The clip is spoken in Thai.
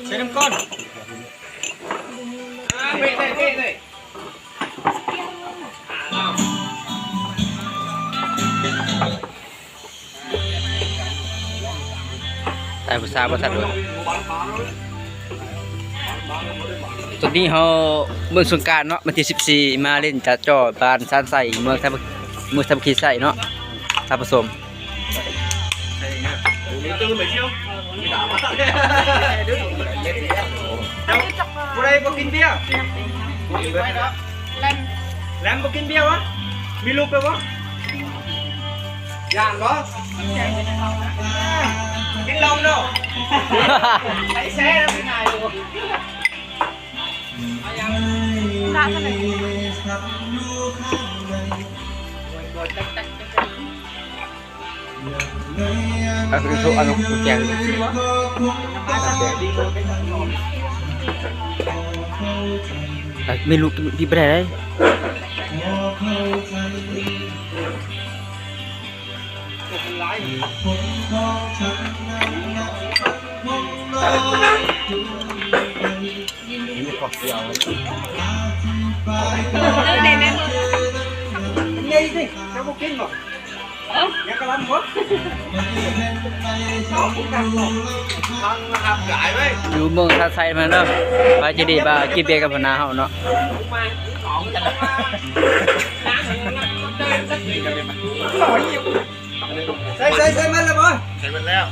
ใช้น้ำก้อนเลยตายภาษาภาษาด้วยตอนนี้เขาเมืองสงกรานต์เนาะวันที่14มาเล่นจัดจ่อบ้านซานใส่เมืองทับขีใส่เนาะท่าผสมตื่นไปเที่ยวผู้ใดบ่กินเบียร์แหลมบ่กินเบียร์วะมีลูกไปวะย่างบ่กินลมเนาะไอ้แซ่แล้วเป็นไงลูกน่าเท่าไหร่คือทุกอนุทุกอย่างไม่รู้พี่ไปไหนได้เด็กแม่มือนี่สิเจ้าบ่กินบ่ยังกำลังบ่ฟังนะครับหลายเว้ยอยู่เมืองทัดไซมาเนาะไปจะดีบ่ากินเบียร์กับพนาเฮาเนาะใส่มันแล้วบ่ใช้มันแล้ว